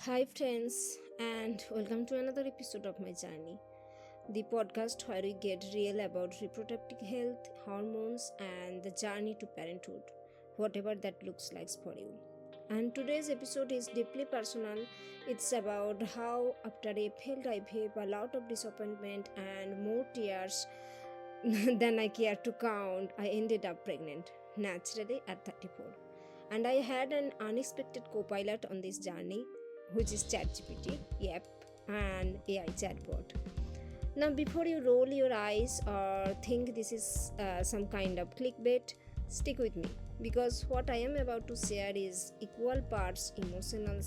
Hi, friends, and welcome to another episode of my journey, the podcast where we get real about reproductive health, hormones, and the journey to parenthood, whatever that looks like for you. And today's episode is deeply personal. It's about how, after a failed IVF, a lot of disappointment, and more tears than I care to count, I ended up pregnant, naturally at 34. And I had an unexpected co pilot on this journey, which is ChatGPT, yep, and AI chatbot. Now, before you roll your eyes or think this is some kind of clickbait, stick with me because what I am about to share is equal parts emotional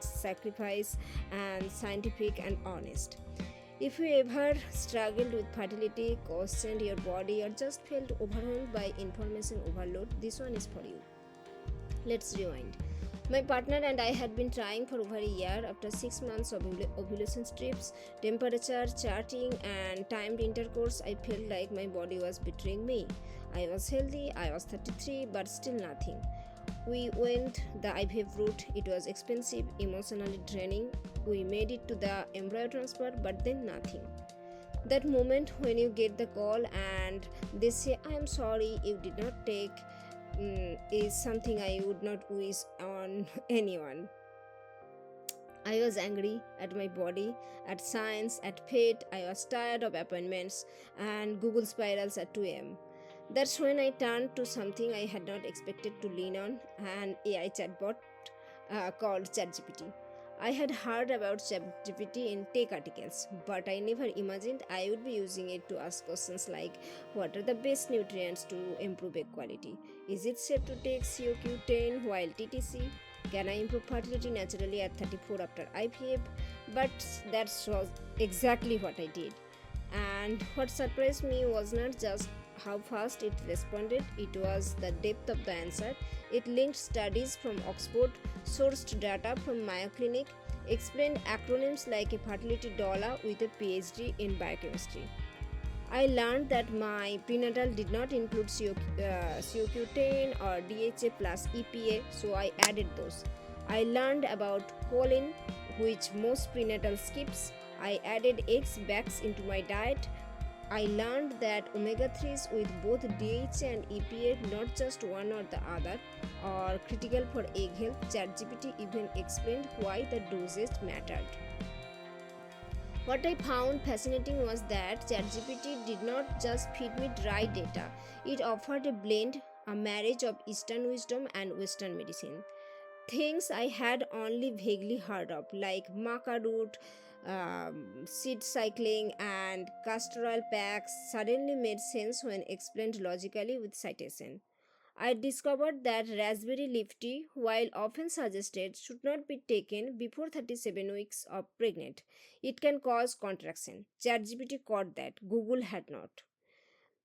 sacrifice and scientific and honest. If you ever struggled with fertility, questioned your body, or just felt overwhelmed by information overload, this one is for you. Let's rewind. My partner and I had been trying for over a year. After 6 months of ovulation strips, temperature charting, and timed intercourse, I felt like my body was betraying me. I was healthy, I was 33, but still nothing. We went the IVF route. It was expensive, emotionally draining. We made it to the embryo transfer, but then nothing. That moment when you get the call and they say, I am sorry, you did not take, is something I would not wish on anyone. I was angry at my body, at science, at fate. I was tired of appointments and Google spirals at 2 am. That's when I turned to something I had not expected to lean on, an AI chatbot called ChatGPT. I had heard about ChatGPT in tech articles, but I never imagined I would be using it to ask questions like what are the best nutrients to improve egg quality? Is it safe to take COQ10 while TTC? Can I improve fertility naturally at 34 after IVF? But that was exactly what I did. And what surprised me was not just how fast it responded, it was the depth of the answer. It linked studies from Oxford, sourced data from Mayo Clinic, explained acronyms like a fertility dollar with a PhD in biochemistry. I learned that my prenatal did not include COQ10 or DHA plus EPA, so I added those. I learned about choline, which most prenatal skips. I added eggs back into my diet. I learned that omega 3s with both DHA and EPA, not just one or the other, are critical for egg health. ChatGPT even explained why the dosage mattered. What I found fascinating was that ChatGPT did not just feed me dry data, it offered a blend, a marriage of Eastern wisdom and Western medicine. Things I had only vaguely heard of, like maca root, seed cycling, and castor oil packs, suddenly made sense when explained logically with citation. I discovered that raspberry leaf tea, while often suggested, should not be taken before 37 weeks of pregnant. It can cause contraction. ChatGPT caught that. Google had not.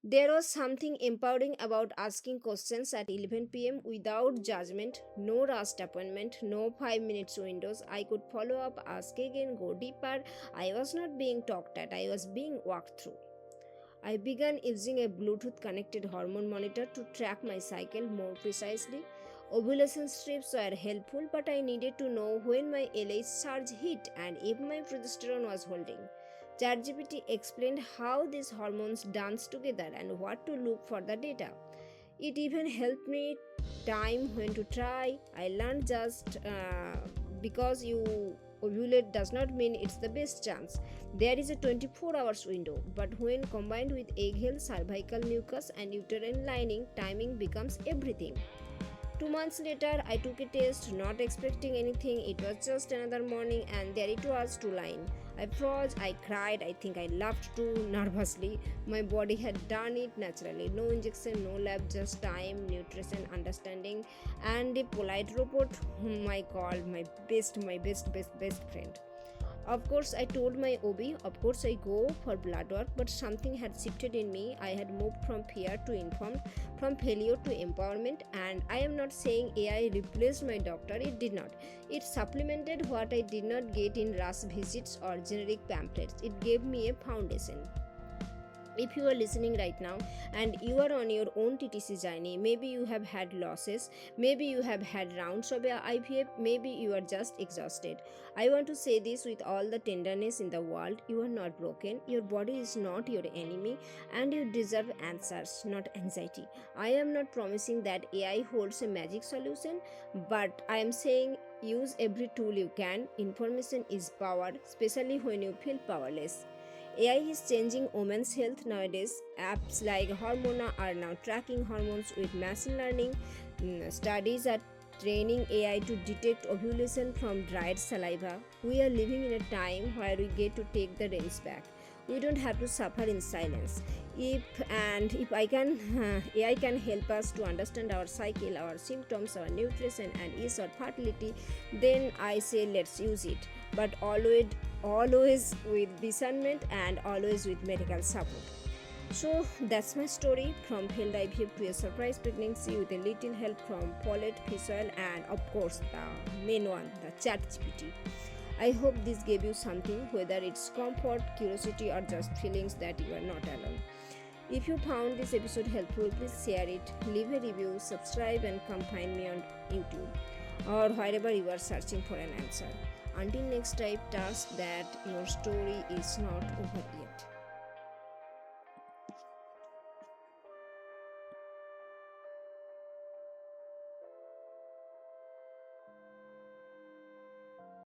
There was something empowering about asking questions at 11 p.m. without judgment, no rushed appointment, no 5 minutes windows. I could follow up, ask again, go deeper. I was not being talked at, I was being walked through. I began using a Bluetooth connected hormone monitor to track my cycle more precisely. Ovulation strips were helpful, but I needed to know when my LH surge hit and if my progesterone was holding. ChatGPT explained how these hormones dance together and what to look for the data. It even helped me time when to try. I learned just because you ovulate does not mean it's the best chance. There is a 24 hours window, but when combined with egg health, cervical mucus, and uterine lining, timing becomes everything. 2 months later, I took a test, not expecting anything. It was just another morning, and there it was, 2 line. I froze, I cried, I think I laughed too nervously. My body had done it naturally. No injection, no lab, just time, nutrition, understanding, and a polite robot whom I called my best friend. Of course, I told my OB, of course, I go for blood work, but something had shifted in me. I had moved from fear to informed, from failure to empowerment, and I am not saying AI replaced my doctor, it did not. It supplemented what I did not get in rush visits or generic pamphlets. It gave me a foundation. If you are listening right now and you are on your own TTC journey, maybe you have had losses, maybe you have had rounds of IVF, maybe you are just exhausted. I want to say this with all the tenderness in the world: you are not broken, your body is not your enemy, and you deserve answers, not anxiety. I am not promising that AI holds a magic solution, but I am saying use every tool you can. Information is power, especially when you feel powerless. AI is changing women's health nowadays. Apps like Hormona are now tracking hormones with machine learning. Studies are training AI to detect ovulation from dried saliva. We are living in a time where we get to take the reins back. We don't have to suffer in silence. If AI can help us to understand our cycle, our symptoms, our nutrition, and ease our fertility, then I say let's use it. But always with discernment and always with medical support. So that's my story, from failed IVF to a surprise pregnancy with a little help from folate, fish oil, and of course the main one, the ChatGPT. I hope this gave you something, whether it's comfort, curiosity, or just feelings that you are not alone. If you found this episode helpful, please share it, leave a review, subscribe, and come find me on YouTube or wherever you are searching for an answer. Until next time, trust that your story is not over yet.